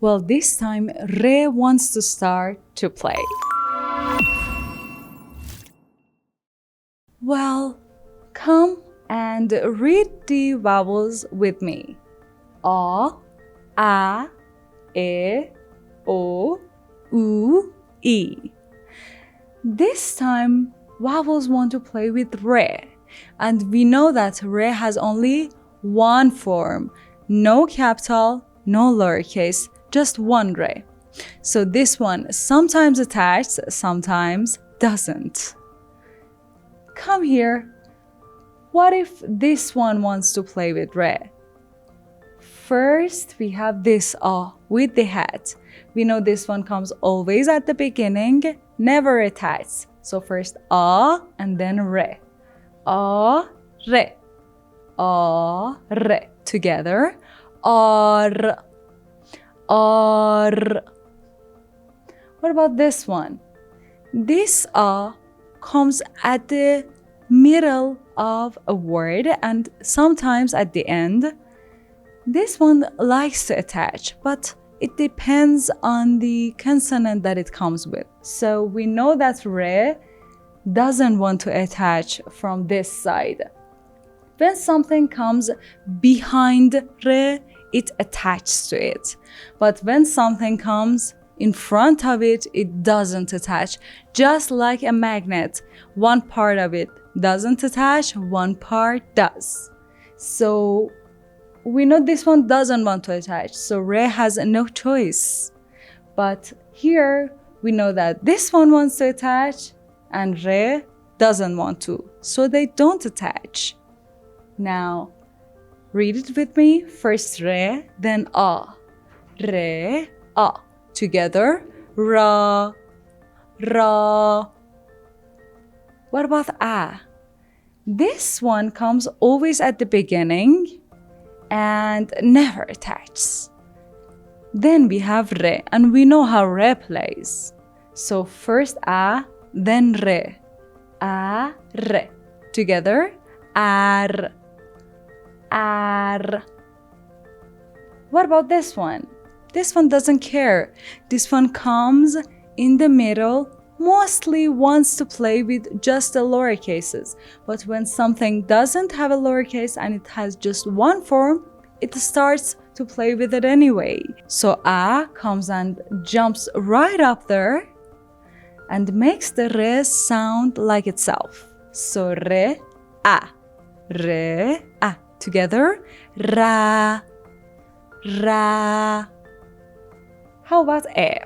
Well, this time re wants to start to play. Well, come and read the vowels with me. A, E, O, U, E. This time, vowels want to play with re. And we know that re has only one form. No capital, no lowercase, just one re. So this one sometimes attached, sometimes doesn't. Come here. What if this one wants to play with re? First, we have this A with the hat. We know this one comes always at the beginning, never attached. So first A and then re. A, re. A, re. Together. Ar. Ar. What about this one? This A comes at the middle of a word and sometimes at the end. This one likes to attach, but it depends on the consonant that it comes with. So we know that re doesn't want to attach from this side. When something comes behind re, it attaches to it. But when something comes in front of it, it doesn't attach. Just like a magnet, one part of it doesn't attach, one part does. So we know this one doesn't want to attach, so re has no choice. But here we know that this one wants to attach and re doesn't want to, so they don't attach. Now read it with me. First re, then a. Re, a. Together, ra, ra. What about a? This one comes always at the beginning and never attaches. Then we have re, and we know how re plays. So first a, then re. A, re. Together, ar, ar. What about this one? This one doesn't care. This one comes in the middle, mostly wants to play with just the lowercases. But when something doesn't have a lowercase and it has just one form, it starts to play with it anyway. So a comes and jumps right up there and makes the re sound like itself. So re, a. Re, a. Together, ra, ra. How about e?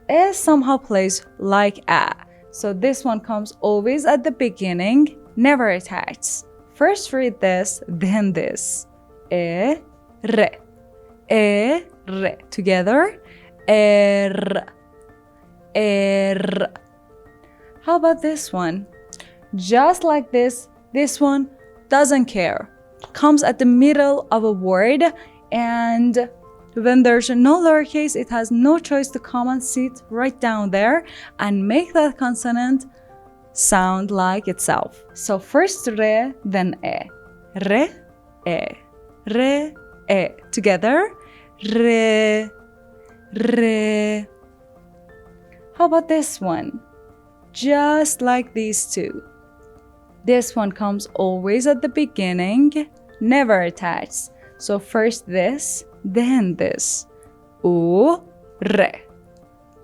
E somehow plays like a. So this one comes always at the beginning, never attaches. First read this, then this. E, re. E, re. Together, er, er. How about this one? Just like this one doesn't care. Comes at the middle of a word, and when there's no lowercase, it has no choice to come and sit right down there and make that consonant sound like itself. So first re, then e. Re, e. Re, e. Together, re, re. How about this one? Just like these two. This one comes always at the beginning, never attached. So first this, then this. O, re.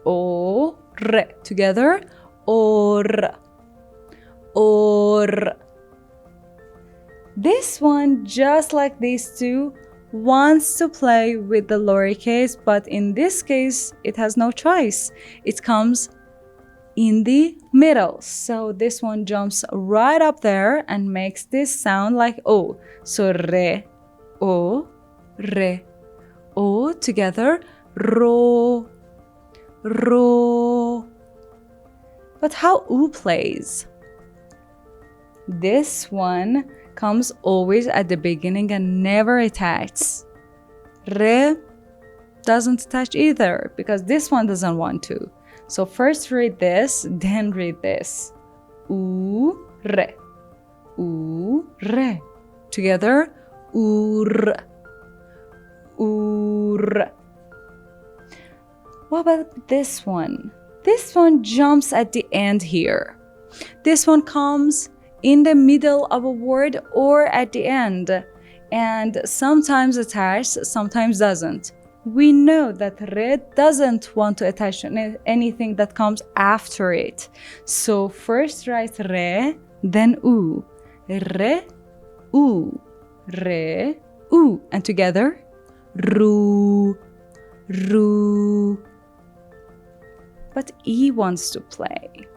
O, re. Together, or, or. This one, just like these two, wants to play with the lowercase, but in this case, it has no choice. It comes in the middle. So this one jumps right up there and makes this sound like O. So re, O, re. O together, ro, ro. But how U plays? This one comes always at the beginning and never attaches. Re doesn't attach either because this one doesn't want to. So first read this, then read this. U, re. U, re. Together, ur, ur. What about this one? This one jumps at the end here. This one comes in the middle of a word or at the end, and sometimes attached, sometimes doesn't. We know that re doesn't want to attach anything that comes after it. So first write re, then u. Re, u. Re, u. And together, ru, ru. But E wants to play.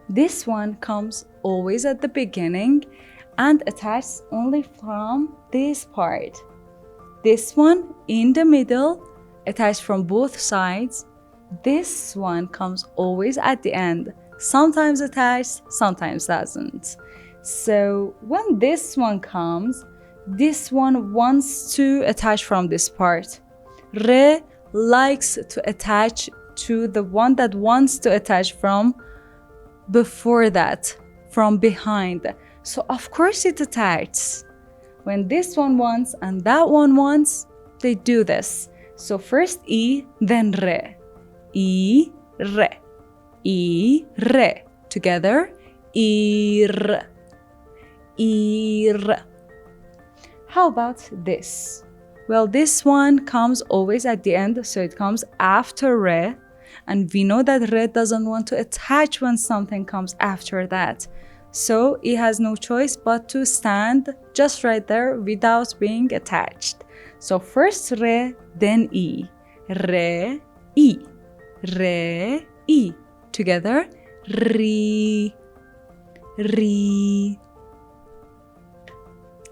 This one comes always at the beginning and attached only from this part. This one in the middle, attached from both sides. This one comes always at the end, sometimes attached, sometimes doesn't. So when this one comes, this one wants to attach from this part. Re likes to attach to the one that wants to attach from before that, from behind. So of course it attaches. When this one wants and that one wants, they do this. So first E, then re. E, re. E, re. Together, ir. Ir. How about this? Well, this one comes always at the end, so it comes after re. And we know that re doesn't want to attach when something comes after that. So it has no choice but to stand just right there without being attached. So first re, then E. Re, E. Re, E. Together, re. Re.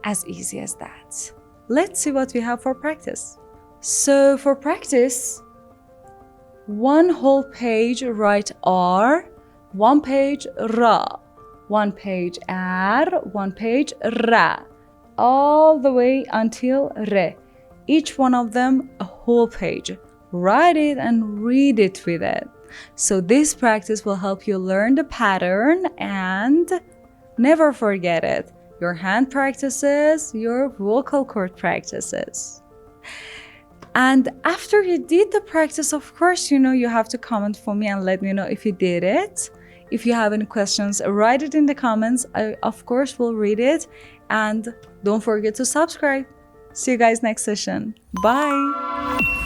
As easy as that. Let's see what we have for practice. So for practice, one whole page write R, one page Ra, one page R, one page Ra, all the way until Re. Each one of them a whole page. Write it and read it with it. So this practice will help you learn the pattern and never forget it. Your hand practices, your vocal cord practices. And after you did the practice, of course, you have to comment for me and let me know if you did it. If you have any questions, write it in the comments. I, of course, will read it. And don't forget to subscribe. See you guys next session. Bye.